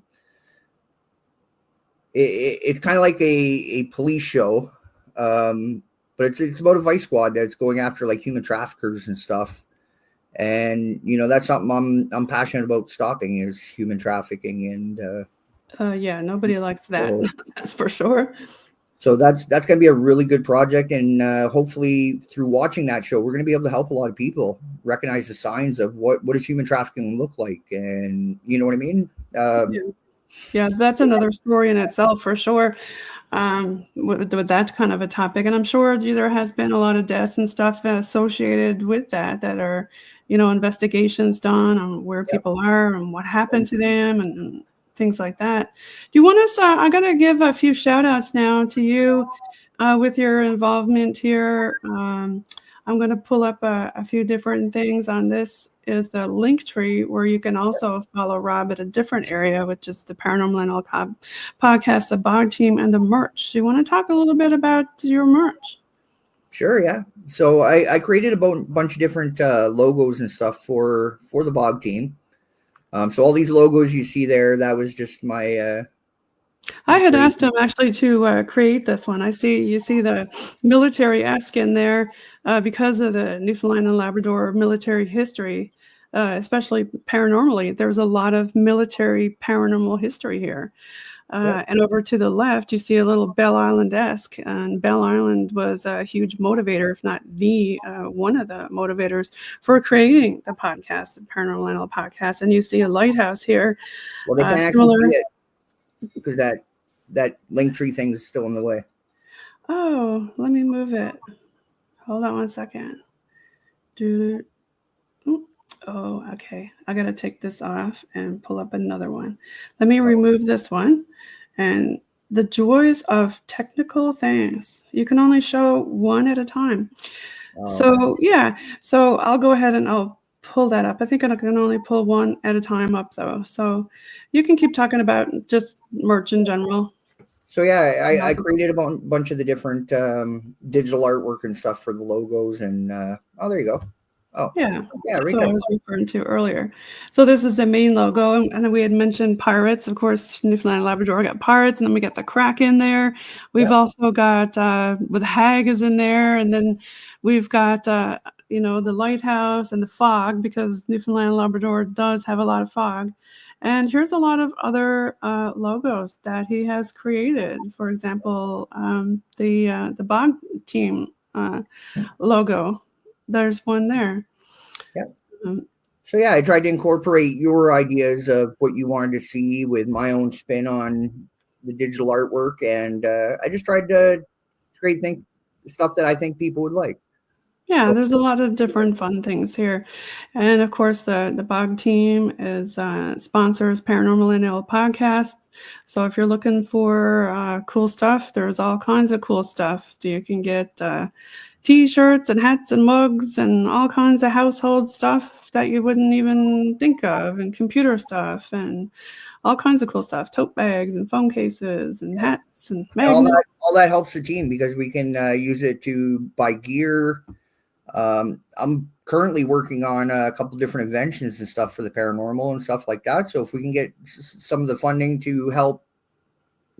it's kind of like a police show, but it's about a vice squad that's going after like human traffickers and stuff. And, that's something I'm passionate about stopping, is human trafficking. And nobody likes that. That's for sure. So that's going to be a really good project, and hopefully through watching that show, we're going to be able to help a lot of people recognize the signs of what does human trafficking look like, and you know what I mean? Yeah, that's another story in itself for sure. With that kind of a topic, and I'm sure there has been a lot of deaths and stuff associated with that are, investigations done on where people are and what happened to them and things like that. Do you want us, I got to give a few shout outs now to you with your involvement here. I'm going to pull up a few different things on this. Is the link tree where you can also follow Rob at a different area, which is the ParanormalNL podcast, the BOG team, and the merch. Do you want to talk a little bit about your merch? Sure, yeah. So I created a bunch of different logos and stuff for the BOG team. So all these logos you see there, that was just my... I had asked him actually to create this one. You see the military-esque in there because of the Newfoundland and Labrador military history, especially paranormally. There's a lot of military paranormal history here. And over to the left, you see a little Bell Island-esque, and Bell Island was a huge motivator, if not the one of the motivators for creating the podcast, the ParanormalNL podcast. And you see a lighthouse here. Well, they can actually see it because that link tree thing is still in the way. Oh, let me move it. Hold on one second. Oh, okay. I got to take this off and pull up another one. Let me remove this one. And the joys of technical things. You can only show one at a time. So, yeah. So I'll go ahead and I'll pull that up. I think I can only pull one at a time up, though. So you can keep talking about just merch in general. So, yeah, I created a bunch of the different digital artwork and stuff for the logos. And, oh, there you go. Oh, Yeah, yeah, that's right what I there. was referring to earlier. So this is the main logo, and we had mentioned pirates. Of course, Newfoundland and Labrador got pirates, and then we got the Kraken there. We've Yep. also got with Hag is in there, and then we've got the lighthouse and the fog, because Newfoundland and Labrador does have a lot of fog. And here's a lot of other logos that he has created. For example, the BOG team logo. There's one there. Yep. Um, So yeah, I tried to incorporate your ideas of what you wanted to see with my own spin on the digital artwork, and I just tried to create stuff that I think people would like. Yeah, there's a lot of different fun things here. And of course, the BOG team is sponsors ParanormalNL podcasts. So if you're looking for cool stuff, there's all kinds of cool stuff. You can get T-shirts and hats and mugs and all kinds of household stuff that you wouldn't even think of, and computer stuff and all kinds of cool stuff, tote bags and phone cases and hats and And magnets. all that helps the team because we can use it to buy gear. I'm currently working on a couple different inventions and stuff for the paranormal and stuff like that. So if we can get some of the funding to help,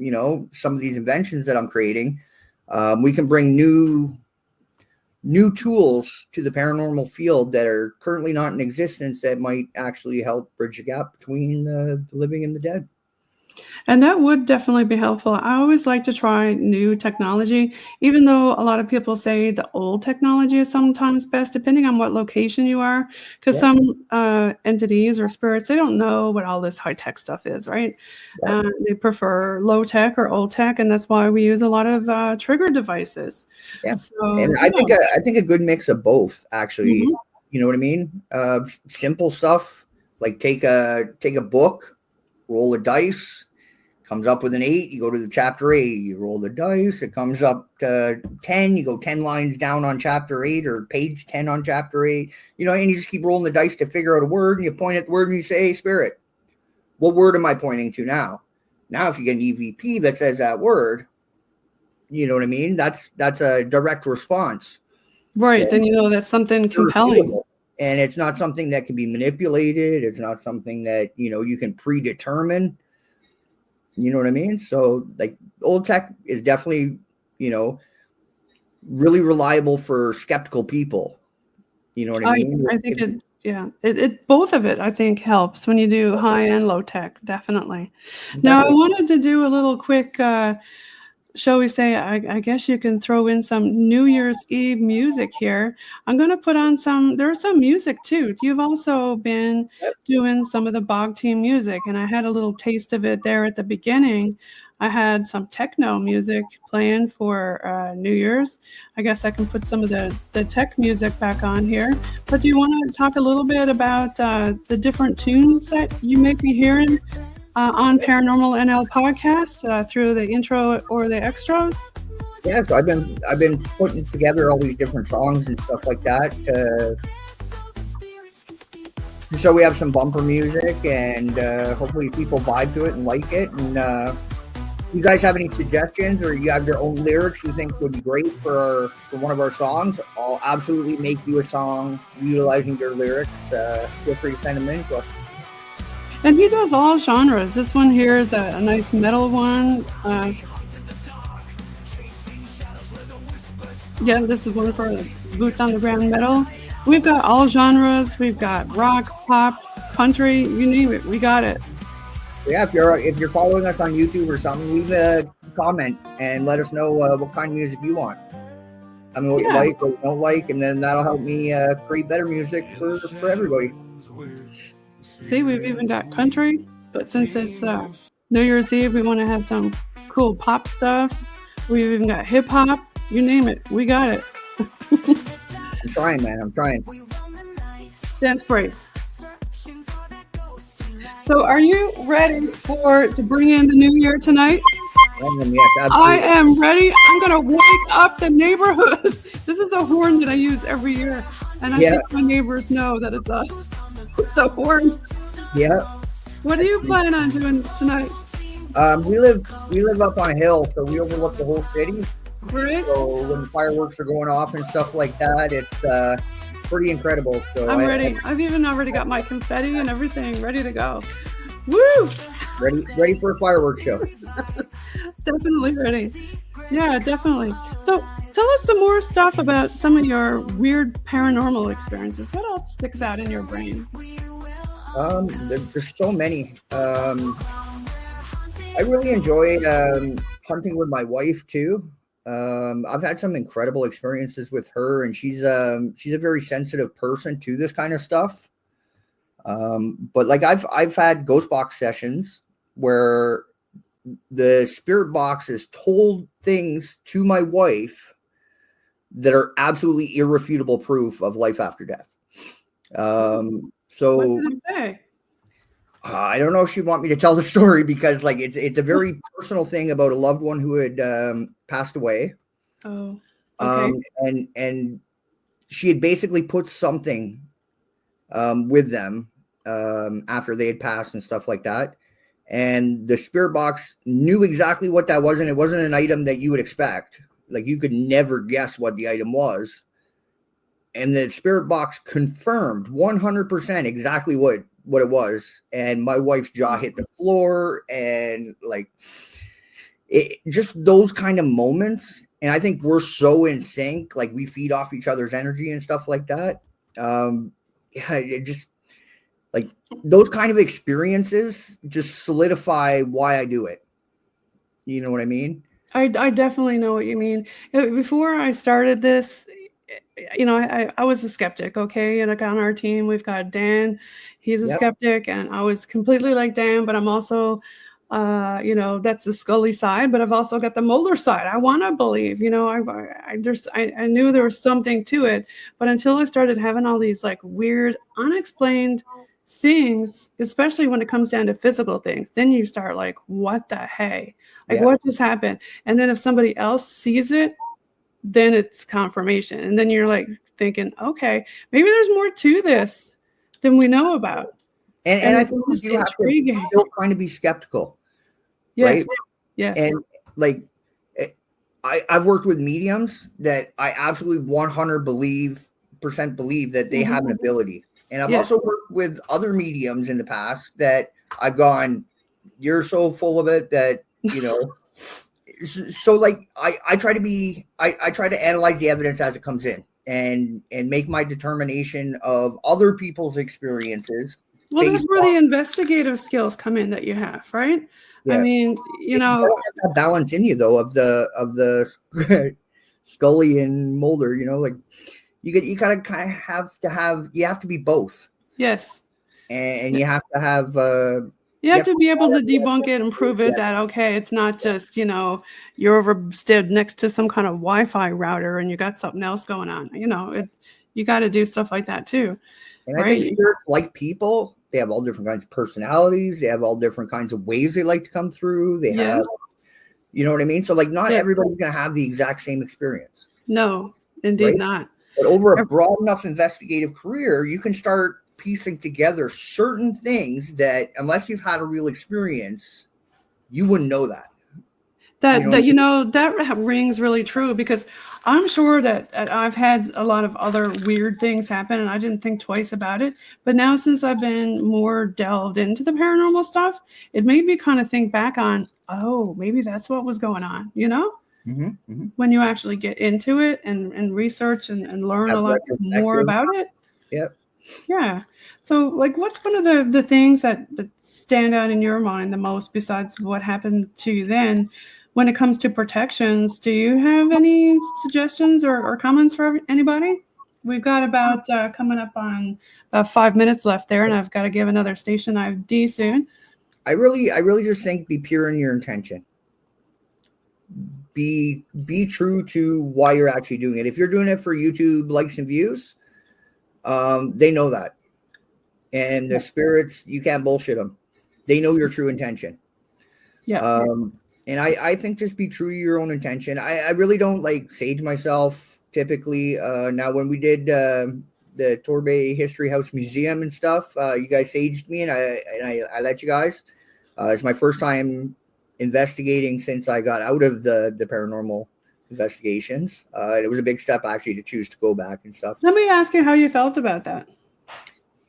some of these inventions that I'm creating, we can bring new tools to the paranormal field that are currently not in existence that might actually help bridge the gap between the living and the dead. And that would definitely be helpful. I always like to try new technology, even though a lot of people say the old technology is sometimes best, depending on what location you are. Because some entities or spirits, they don't know what all this high-tech stuff is, right? They prefer low-tech or old-tech, and that's why we use a lot of trigger devices. Yeah, so, and I think a good mix of both, actually. Mhm. You know what I mean? Simple stuff like take a book, roll a dice, comes up with an 8, you go to the chapter 8, you roll the dice, it comes up to 10, you go 10 lines down on chapter 8 or page 10 on chapter 8, and you just keep rolling the dice to figure out a word, and you point at the word and you say, hey, spirit, what word am I pointing to now? Now, if you get an EVP that says that word, you know what I mean? That's a direct response. Right, then that's something compelling. And it's not something that can be manipulated. It's not something that, you can predetermine. You know what I mean? So, like, old tech is definitely, really reliable for skeptical people. You know what I mean? I think it both of it, I think, helps when you do high and low tech, definitely. Now, I wanted to do a little quick, shall we say, I guess you can throw in some New Year's Eve music here. I'm going to put on there's some music too. You've also been doing some of the BOG team music, and I had a little taste of it there at the beginning. I had some techno music playing for New Year's. I guess I can put some of the tech music back on here. But do you want to talk a little bit about the different tunes that you may be hearing on ParanormalNL podcast through the intro or the extras? Yeah, so I've been putting together all these different songs and stuff like that. So we have some bumper music, and hopefully people vibe to it and like it. And you guys have any suggestions, or you have your own lyrics you think would be great for one of our songs? I'll absolutely make you a song utilizing your lyrics. Feel free to send them in to us. And he does all genres. This one here is a nice metal one. This is one of our boots on the ground metal. We've got all genres. We've got rock, pop, country, you name it. We got it. Yeah, if you're following us on YouTube or something, leave a comment and let us know what kind of music you want. I mean, what you like, what you don't like, and then that'll help me create better music for everybody. See, we've even got country, but since it's New Year's Eve, we want to have some cool pop stuff. We've even got hip hop. You name it, we got it. I'm trying, man. I'm trying. Dance break. So, are you ready to bring in the new year tonight? Yes, I am ready. I'm gonna wake up the neighborhood. This is a horn that I use every year, and I think my neighbors know that it's us. The horn. Yeah. What are you planning on doing tonight? We live up on a hill, so we overlook the whole city. Right. So when fireworks are going off and stuff like that, it's pretty incredible. So I'm ready. I've even already got my confetti and everything ready to go. Woo! ready for a fireworks show. Definitely ready. Yeah, definitely. So tell us some more stuff about some of your weird paranormal experiences. What else sticks out in your brain? There's so many. I really enjoyed hunting with my wife too. I've had some incredible experiences with her, and she's a very sensitive person to this kind of stuff. But like I've had ghost box sessions where the spirit box has told things to my wife that are absolutely irrefutable proof of life after death. So what did it say? I don't know if she'd want me to tell the story because like it's a very personal thing about a loved one who had passed away. Oh, okay. And she had basically put something with them after they had passed and stuff like that. And the spirit box knew exactly what that was, and it wasn't an item that you would expect. Like you could never guess what the item was. And the spirit box confirmed 100% exactly what it was. And my wife's jaw hit the floor, and like it just those kind of moments. And I think we're so in sync, like we feed off each other's energy and stuff like that. Yeah, it just like those kind of experiences just solidify why I do it. You know what I mean? I definitely know what you mean. Before I started this, you know, I was a skeptic, okay? Like on our team, we've got Dan. He's a skeptic, and I was completely like Dan, but I'm also, you know, that's the Scully side, but I've also got the Mulder side. I want to believe, you know, I knew there was something to it, but until I started having all these like weird, unexplained things, especially when it comes down to physical things, then you start like, what the hey? Like what just happened? And then if somebody else sees it, then it's confirmation. And then you're like thinking, okay, maybe there's more to this than we know about. And I think you have to still kind of be skeptical. Yes. Right? Yes. And like I've worked with mediums that I absolutely 100% believe that they have an ability. And I've also worked with other mediums in the past that I've gone, you're so full of it that, you know, so like I try to analyze the evidence as it comes in and make my determination of other people's experiences. Well, that's where the investigative skills come in that you have, right? Yeah. I mean, you know, have that balance in you though of the Scully and Mulder, you know, like you kind of have to be both. Yes. And you have to have you have to be able to debunk it and prove it that, okay, it's not just, you know, you're overstood next to some kind of Wi-Fi router and you got something else going on. You know, you got to do stuff like that too. And I think spirits, like people, they have all different kinds of personalities. They have all different kinds of ways they like to come through. They have, you know what I mean? So like not everybody's going to have the exact same experience. No, indeed not. But over a broad enough investigative career, you can start piecing together certain things that unless you've had a real experience, you wouldn't know that. That rings really true because I'm sure that I've had a lot of other weird things happen and I didn't think twice about it. But now since I've been more delved into the paranormal stuff, it made me kind of think back on, oh, maybe that's what was going on, you know? When you actually get into it and research and learn a lot more about it. Yep. Yeah. So like what's one of the things that stand out in your mind the most besides what happened to you then when it comes to protections? Do you have any suggestions or comments for anybody? We've got about coming up on about 5 minutes left there, and I've got to give another station ID soon. I really just think be pure in your intention. Be true to why you're actually doing it. If you're doing it for YouTube likes and views, they know that. And the spirits, you can't bullshit them. They know your true intention. Yeah. And I think just be true to your own intention. I really don't like sage myself typically. Now when we did the Torbay History House Museum and stuff, you guys saged me and I let you guys. It's my first time investigating since I got out of the paranormal investigations. It was a big step actually to choose to go back and stuff. Let me ask you how you felt about that.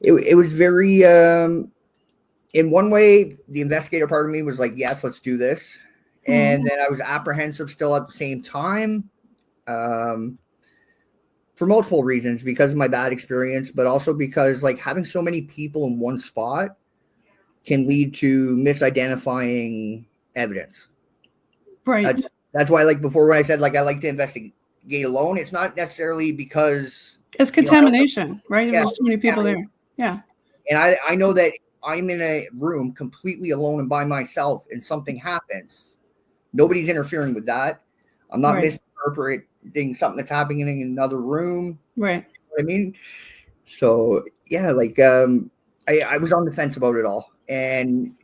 It was very, in one way, the investigator part of me was like, yes, let's do this. And then I was apprehensive still at the same time, for multiple reasons, because of my bad experience, but also because like having so many people in one spot can lead to misidentifying evidence. Right. That's why, like before, when I said like I like to investigate alone, it's not necessarily because it's contamination, right? Yeah, There's too many people there. Yeah. And I know that I'm in a room completely alone and by myself, and something happens. Nobody's interfering with that. I'm not misinterpreting something that's happening in another room. Right. You know what I mean? So yeah, like I was on the fence about it all. And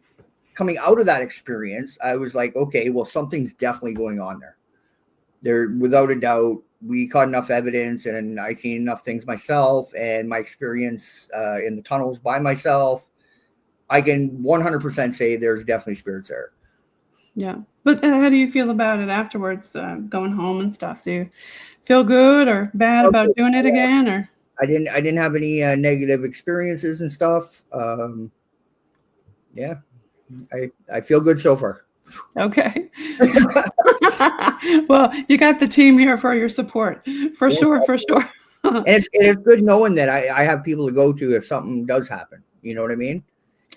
coming out of that experience, I was like, okay, well, something's definitely going on there. There, without a doubt, we caught enough evidence, and I seen enough things myself, and my experience in the tunnels by myself, I can 100% say there's definitely spirits there. Yeah. But how do you feel about it afterwards, going home and stuff? Do you feel good or bad about doing it again? Or I didn't have any negative experiences and stuff. Yeah, I feel good so far. okay. Well, you got the team here for your support, for sure. And it's good knowing that I have people to go to if something does happen. You know what I mean?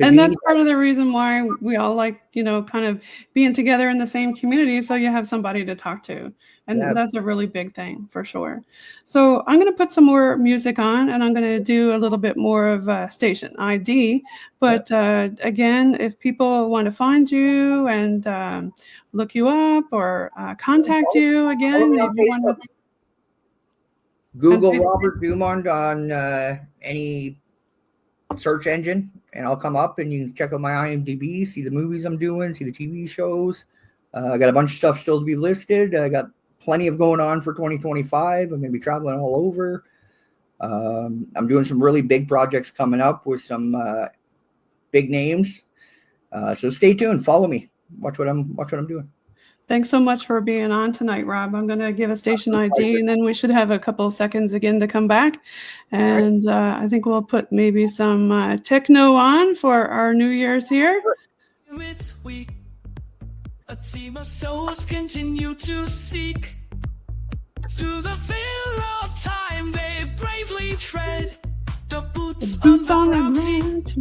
And that's part of the reason why we all like, kind of being together in the same community. So you have somebody to talk to. And that's a really big thing for sure. So I'm going to put some more music on, and I'm going to do a little bit more of station ID. But again, if people want to find you and look you up or contact you again, if you want to Google Robert Dumond on any search engine, and I'll come up, and you can check out my IMDb, see the movies I'm doing, see the TV shows. I got a bunch of stuff still to be listed. I got plenty of going on for 2025. I'm going to be traveling all over. I'm doing some really big projects coming up with some big names. So stay tuned. Follow me. Watch what I'm doing. Thanks so much for being on tonight, Rob. I'm going to give a station ID, and then we should have a couple of seconds again to come back. And I think we'll put maybe some techno on for our New Year's here. It's weak. A team of souls continue to seek. Through the veil of time, they bravely tread. The boots on the ground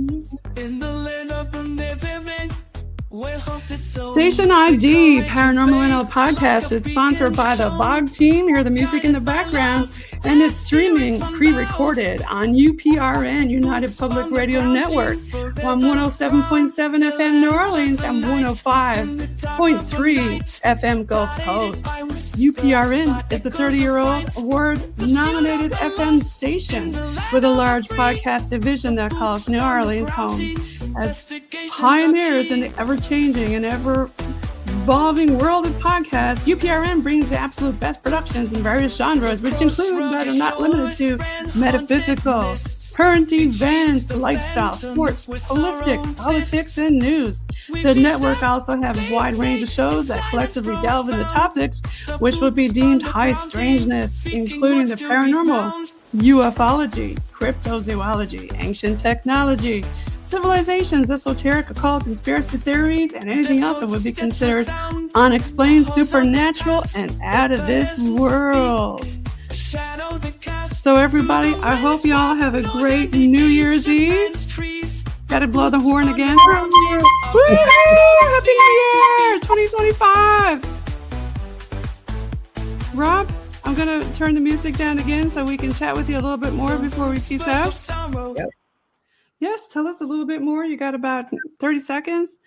in the land of the living. Station ID Paranormal NL Podcast is sponsored by the BOG team. Hear the music in the background, and it's streaming pre-recorded on UPRN, United Public Radio Network, on 107.7 FM New Orleans and 105.3 FM Gulf Coast. UPRN is a 30-year-old award-nominated FM station with a large podcast division that calls New Orleans home. As pioneers in the ever-changing and ever-evolving world of podcasts, UPRN brings the absolute best productions in various genres, which include but are not limited to metaphysical, current events, lifestyle, sports, holistic, politics, and news. The network also has a wide range of shows that collectively delve into topics which would be deemed high strangeness, including the paranormal, ufology, cryptozoology, ancient technology, civilizations, esoteric, occult, conspiracy theories, and anything else that would be considered unexplained, supernatural, and out of this world. So everybody, I hope you all have a great New Year's Eve. Gotta blow the horn again. Woo! Happy New Year 2025! Rob, I'm gonna turn the music down again so we can chat with you a little bit more before we peace out. Yep. Yes, tell us a little bit more. You got about 30 seconds.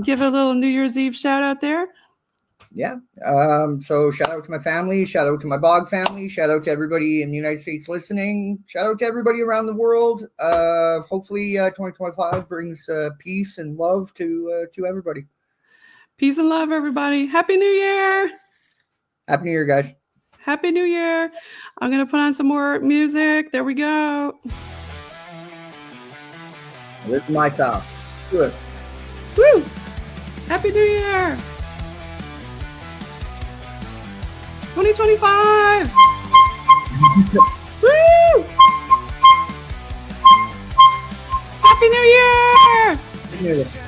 Give a little New Year's Eve shout out there. Yeah. So shout out to my family. Shout out to my BOG family. Shout out to everybody in the United States listening. Shout out to everybody around the world. Hopefully 2025 brings peace and love to everybody. Peace and love, everybody. Happy New Year. Happy New Year, guys. Happy New Year. I'm going to put on some more music. There we go. This is my style. Good. Woo! Happy New Year! 2025. Woo! Happy New Year! Yeah.